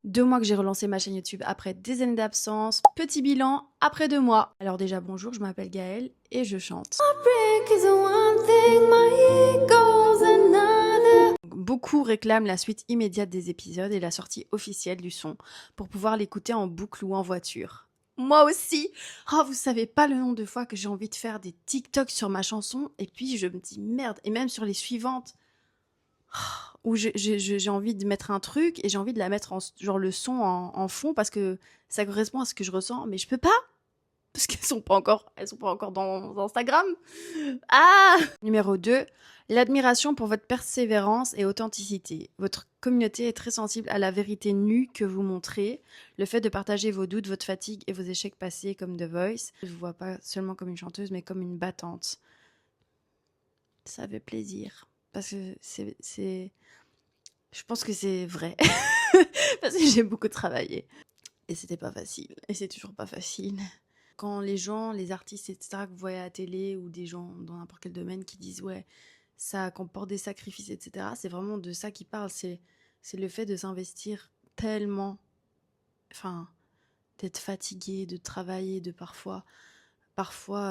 2 mois que j'ai relancé ma chaîne YouTube après des années d'absence. Petit bilan après 2 mois. Alors déjà bonjour, je m'appelle Gaëlle et je chante. Beaucoup réclament la suite immédiate des épisodes et la sortie officielle du son pour pouvoir l'écouter en boucle ou en voiture. Moi aussi. Oh, vous savez pas le nombre de fois que j'ai envie de faire des TikTok sur ma chanson et puis je me dis merde, et même sur les suivantes où j'ai envie de mettre un truc et j'ai envie de la mettre en genre le son en fond parce que ça correspond à ce que je ressens, mais je peux pas parce elles sont pas encore dans Instagram. Ah! Numéro 2, l'admiration pour votre persévérance et authenticité. Votre communauté est très sensible à la vérité nue que vous montrez. Le fait de partager vos doutes, votre fatigue et vos échecs passés comme The Voice. Je vous vois pas seulement comme une chanteuse, mais comme une battante. Ça fait plaisir. Parce que je pense que c'est vrai. Parce que j'ai beaucoup travaillé. Et c'était pas facile. Et c'est toujours pas facile. Quand les gens, les artistes, etc., que vous voyez à la télé ou des gens dans n'importe quel domaine qui disent ouais, ça comporte des sacrifices, etc., c'est vraiment de ça qu'ils parlent. C'est le fait de s'investir tellement, enfin, d'être fatigué, de travailler, de parfois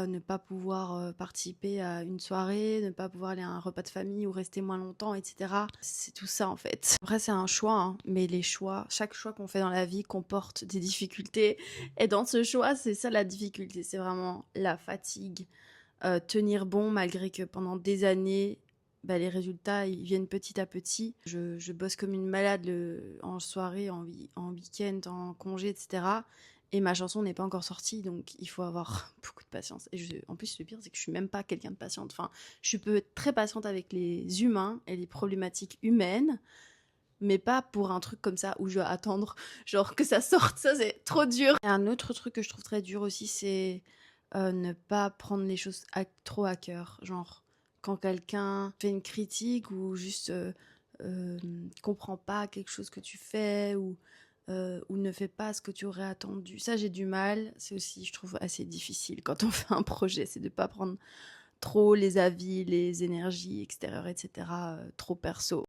ne pas pouvoir participer à une soirée, ne pas pouvoir aller à un repas de famille ou rester moins longtemps, etc. C'est tout ça en fait. Après c'est un choix, hein, mais chaque choix qu'on fait dans la vie comporte des difficultés. Et dans ce choix, c'est ça la difficulté, c'est vraiment la fatigue. Tenir bon malgré que pendant des années, les résultats ils viennent petit à petit. Je bosse comme une malade en soirée, en week-end, en congé, etc. Et ma chanson n'est pas encore sortie, donc il faut avoir beaucoup de patience. En plus, le pire, c'est que je suis même pas quelqu'un de patiente. Enfin, je peux être très patiente avec les humains et les problématiques humaines, mais pas pour un truc comme ça où je dois attendre genre que ça sorte. Ça, c'est trop dur. Et un autre truc que je trouve très dur aussi, c'est ne pas prendre les choses trop à cœur. Genre, quand quelqu'un fait une critique ou juste comprend pas quelque chose que tu fais ou ne fait pas ce que tu aurais attendu. Ça, j'ai du mal. C'est aussi, je trouve, assez difficile quand on fait un projet. C'est de pas prendre trop les avis, les énergies extérieures, etc., trop perso.